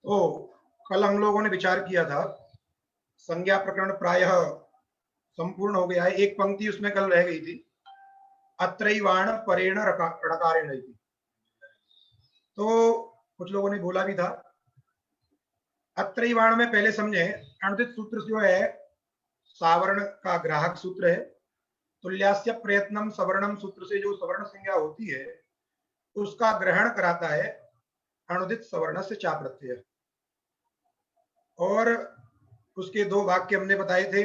तो कल हम लोगों ने विचार किया था, संज्ञा प्रकरण प्रायः संपूर्ण हो गया है। एक पंक्ति उसमें कल रह गई थी, अत्रैवाण परेण णकारेण इति। तो कुछ लोगों ने बोला भी था, अत्रैवाण में पहले समझे, अणुदित सूत्र जो है सावर्ण का ग्राहक सूत्र है। तुल्यास्य प्रयत्नम सवर्णम सूत्र से जो सवर्ण संज्ञा होती है उसका ग्रहण कराता है अणुदित सवर्ण से चा प्रत्यय। और उसके दो वाक्य हमने बताए थे,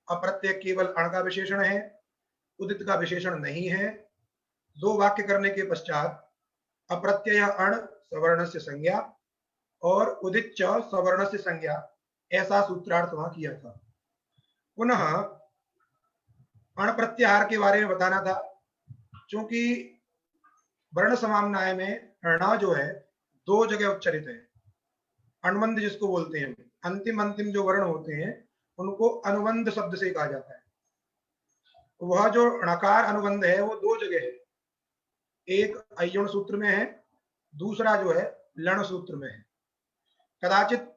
अप्रत्यय केवल अण का विशेषण है, उदित का विशेषण नहीं है। दो वाक्य करने के पश्चात अप्रत्यय अण सवर्ण से संज्ञा और उदित च सवर्ण से संज्ञा, ऐसा सूत्रार्थ वहां किया था। पुनः अण प्रत्याहार के बारे में बताना था, क्योंकि वर्ण समाम्नाय में ण जो है दो जगह उच्चरित है। अनुबंध जिसको बोलते हैं, अंतिम अंतिम जो वर्ण होते हैं उनको अनुबंध शब्द से कहा जाता है। वह जो णकार अनुबंध है वो दो जगह है, एक अय्युण सूत्र में है, दूसरा जो है लण सूत्र में है। कदाचित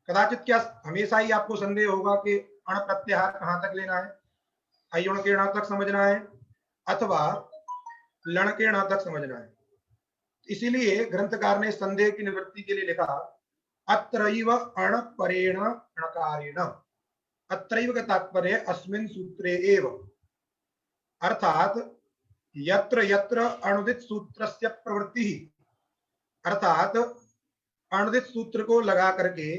कदाचित क्या हमेशा ही आपको संदेह होगा कि अण प्रत्याहार कहां तक लेना है, अय्युण के ण तक समझना है अथवा लण के ण तक समझना है। इसीलिए ग्रंथकार ने संदेह की निवृत्ति के लिए लिखा, अत्रैव अण परेण णकारेण। अत्रैव का तात्पर्य अस्मिन् सूत्रे एव, अर्थात यत्र यत्र अणुदित सूत्रस्य प्रवृत्ति, अर्थात अणुदित सूत्र को लगा करके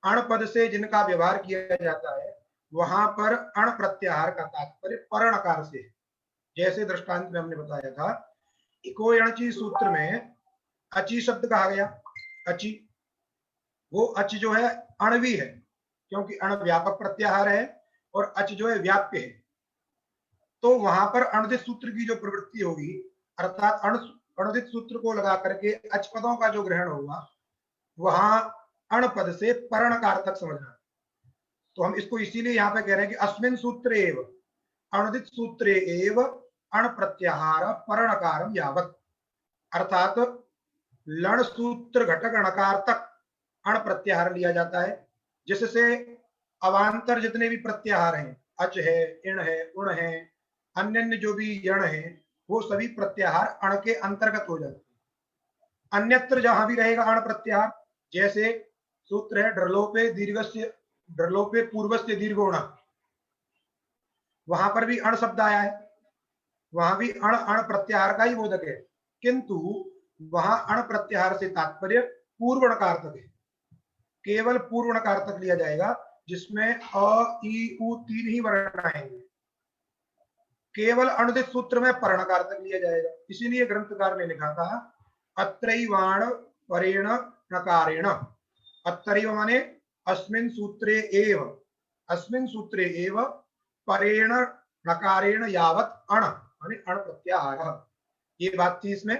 अण पद से जिनका व्यवहार किया जाता है वहां पर अण प्रत्याहार का तात्पर्य परणकार से है। जैसे दृष्टांत में हमने बताया था, इको अणची सूत्र में अची शब्द कहा गया, अची, वो अच जो है अणवी है, क्योंकि अण व्यापक प्रत्याहार है और अच जो है व्याप्य है। तो वहां पर अणुदित सूत्र की जो प्रवृत्ति होगी, अर्थात अणुदित सूत्र को लगा करके अच पदों का जो ग्रहण होगा, वहां अण पद से परणकार तक समझना। तो हम इसको इसीलिए यहाँ पे कह रहे हैं कि अस्मिन् सूत्रे एव, अणुदित सूत्रे एव अण प्रत्याहार परणकारम यावत, अर्थात लण सूत्र घटक णकार तक अण प्रत्याहार लिया जाता है, जिससे अवान्तर जितने भी प्रत्याहार हैं, अच है, इण है, उण है, अन्य जो भी यण है, वो सभी प्रत्याहार अण के अंतर्गत हो जाते हैं। अन्यत्र जहां भी रहेगा अण प्रत्याहार, जैसे सूत्र है ड्रलोपे दीर्घस्य, ड्रलोपे पूर्वस्य दीर्घोण, वहां पर भी अण शब्द आया है, वहां भी अण अण प्रत्याहार का ही बोधक है, किंतु वहां अण प्रत्याहार से तात्पर्य पूर्वणकार तक है, केवल पूर्वणकार तक लिया जाएगा, जिसमें अ ई उ तीन ही वर्ण आएंगे। केवल अणुदित सूत्र में परणकार तक लिया जाएगा। इसीलिए ग्रंथकार ने लिखा था, अत्रैवाण परेण णकारेण। अत्रैव माने अस्मिन् सूत्रे एव, अस्मिन् सूत्रे एव परेण णकारेण यावत अण माने अण प्रत्याहार, ये बात थी इसमें।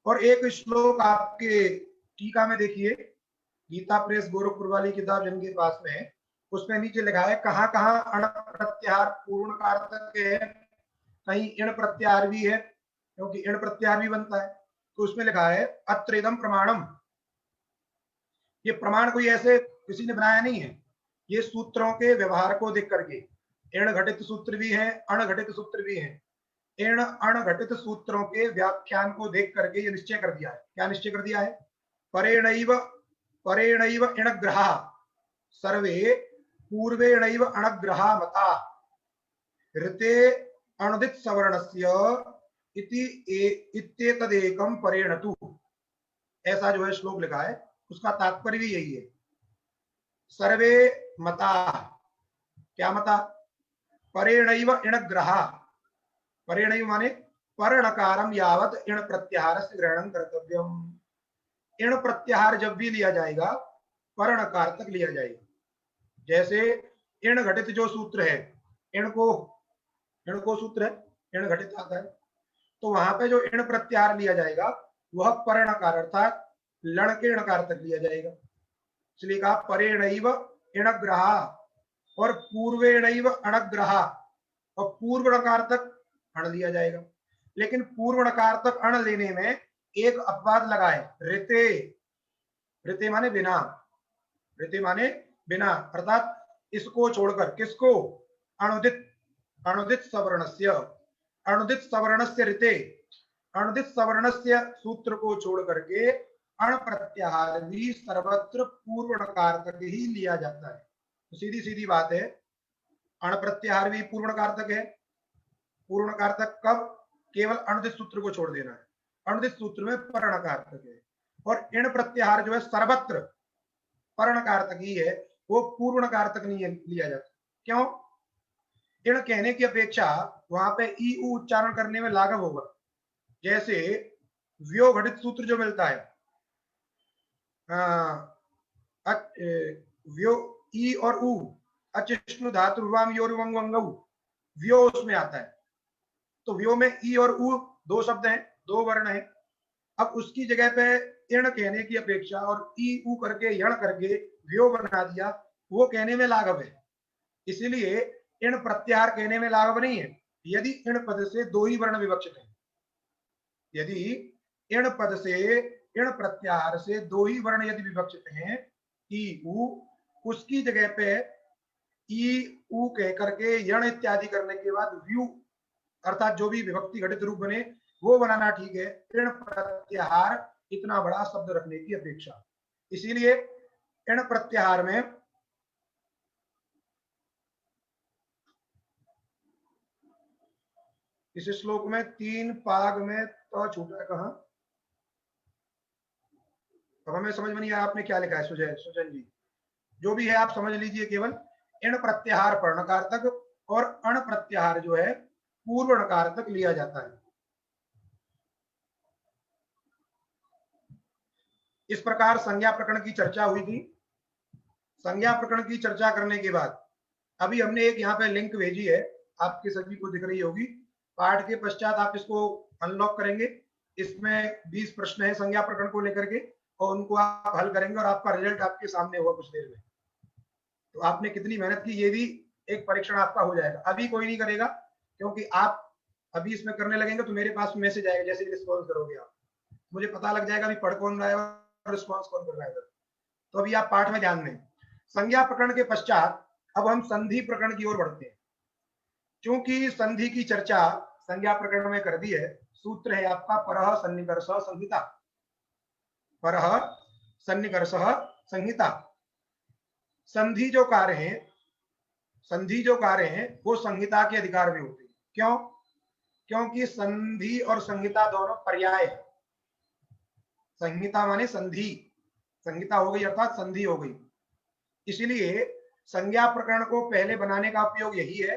और एक श्लोक आपके टीका में देखिए, गीता प्रेस गोरखपुर वाली किताब जिनके पास में है, उसमें नीचे लिखा है कहां कहां अण प्रत्याहार पूर्णकार तक है, कहीं इण प्रत्याहार भी है, क्योंकि इण प्रत्याहार भी बनता है। तो उसमें लिखा है अत्रेदम प्रमाणम, ये प्रमाण कोई ऐसे किसी ने बनाया नहीं है, ये सूत्रों के व्यवहार को देख करके, इण घटित सूत्र भी है, अण घटित सूत्र भी है, इण अण घटित सूत्रों के व्याख्यान को देख करके ये निश्चय कर दिया है। क्या निश्चय कर दिया है? परेणैव परेणैव इणग्रहा सर्वे पूर्वेणैव अणग्रहा मता ऋते अणुदित सवर्णस्य इति इत्येतदेकं परेणतु, ऐसा जो है श्लोक लिखा है, उसका तात्पर्य भी यही है। सर्वे मता, क्या मता? परेणैव इणग्रहा, परेणैव माने परणकारम यावत इण प्रत्याहार से ग्रहण कर्तव्यम। इण प्रत्याहार जब भी लिया जाएगा परणकार तक लिया जाएगा। जैसे इण घटित जो सूत्र है, इण को सूत्र है, इण घटित आता है, तो वहां पे जो इण प्रत्याहार लिया जाएगा वह परणकार अर्थात लण के णकार तक लिया जाएगा। इसलिए कहा परेणैव इणग्रहा और पूर्वेणैव अणग्रहा, और पूर्व णकार तक अण लिया जाएगा। लेकिन पूर्व णकार तक अण लेने में एक अपवाद लगा है, ऋते, ऋते माने बिना, ऋते माने बिना, अर्थात इसको छोड़कर, किसको, अनुदित, अनुदित सवर्णस्य, अनुदित सवर्णस्य ऋते, अनुदित सवर्णस्य सूत्र को छोड़ करके अण प्रत्याहार भी सर्वत्र पूर्वणकारतक ही लिया जाता है। तो सीधी सीधी बात है, अण प्रत्याहार भी पूर्वणकारतक है। पूर्वणकारतक कब, केवल अनुदित सूत्र को छोड़ देना है, अनुदित सूत्र में परणकारतक है। और इण प्रत्याहार जो है सर्वत्र परणकारतक ही है, वो पूर्वणकारतक नहीं लिया जाता। क्यों? इण कहने की अपेक्षा वहां पे ई उ उच्चारण करने में लाघव होगा। जैसे व्यो घटित सूत्र जो मिलता है, व्यो ई और उ, अचिष्णु धातु रुवाम योर वंगौ, व्यो उसमें आता है। तो व्यो में ई और उ दो शब्द हैं, दो वर्ण हैं। अब उसकी जगह पे इण कहने की अपेक्षा और ई उ करके यण करके व्यो बना दिया, वो कहने में लाघव है। इसीलिए इण प्रत्याहार कहने में लाघव नहीं है, यदि इण पद से दो ही वर्ण विवक्षित है। यदि इण पद से, इण प्रत्याहार से दो ही वर्ण यदि विवक्षित हैं, ई उ, उसकी जगह पे ई उ कह करके यण इत्यादि करने के बाद व्यू अर्थात जो भी विभक्ति घटित रूप बने वो बनाना ठीक है, इण प्रत्याहार इतना बड़ा शब्द रखने की अपेक्षा। इसीलिए इण प्रत्याहार में इस श्लोक में 3 पाग में तो छूटा है कहां, अब हमें समझ में नहीं आया आपने क्या लिखा है सुजन जी। जो भी है आप समझ लीजिए, केवल इण प्रत्याहार पर्णकारतक और अण प्रत्याहार जो है पूर्वणकारतक लिया जाता है। इस प्रकार संज्ञा प्रकरण की चर्चा हुई थी। संज्ञा प्रकरण की चर्चा करने के बाद अभी हमने एक यहाँ पे लिंक भेजी है, आपके सभी को दिख रही होगी। पाठ के पश्चात आप इसको अनलॉक करेंगे, इसमें 20 प्रश्न है संज्ञा प्रकरण को लेकर के, और उनको आप हल करेंगे और आपका रिजल्ट आपके सामने होगा कुछ देर में। तो आपने कितनी मेहनत की ये भी एक परीक्षण आपका हो जाएगा। अभी कोई नहीं करेगा, क्योंकि आप अभी इसमें करने लगेंगे तो मेरे पास मैसेज आएगा जैसे रिस्पॉन्स करोगे आप, मुझे पता लग जाएगा अभी पढ़ कौन रहा है और रिस्पॉन्स कौन कर रहा है। तो अभी आप पाठ में ध्यान दें। संज्ञा प्रकरण के पश्चात अब हम संधि प्रकरण की ओर बढ़ते हैं। क्योंकि संधि की चर्चा संज्ञा प्रकरण में कर दी है, सूत्र है आपका परः सन्निकर्षः संहिता, परः सन्निकर्षः संहिता। संधि जो कार्य हैं, संधि जो कार्य हैं वो संहिता के अधिकार में होते हैं। क्यों? क्योंकि संधि और संहिता दोनों पर्याय है। संहिता माने संधि, संहिता हो गई अर्थात संधि हो गई। इसलिए संज्ञा प्रकरण को पहले बनाने का उपयोग यही है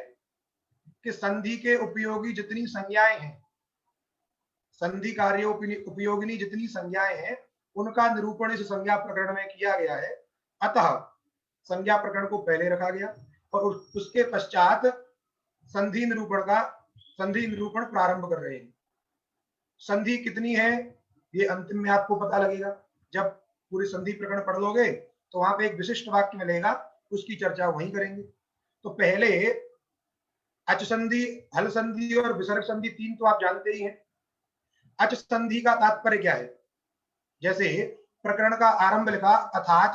कि संधि के उपयोगी जितनी संज्ञाएं हैं, संधि कार्य उपयोगिनी जितनी संज्ञाएं हैं, उनका निरूपण इस संज्ञा प्रकरण में किया गया है। अतः संज्ञा प्रकरण को पहले रखा गया और उसके पश्चात संधि निरूपण प्रारंभ कर रहे हैं। संधि कितनी है ये अंतिम में आपको पता लगेगा। जब पूरी संधि प्रकरण पढ़ लोगे तो वहां पे एक विशिष्ट वाक्य मिलेगा, उसकी चर्चा वहीं करेंगे। तो पहले अच संधि, हल संधि और विसर्ग संधि 3 तो आप जानते ही हैं। अच संधि का तात्पर्य क्या है? जैसे प्रकरण का आरंभ लिखा अथाच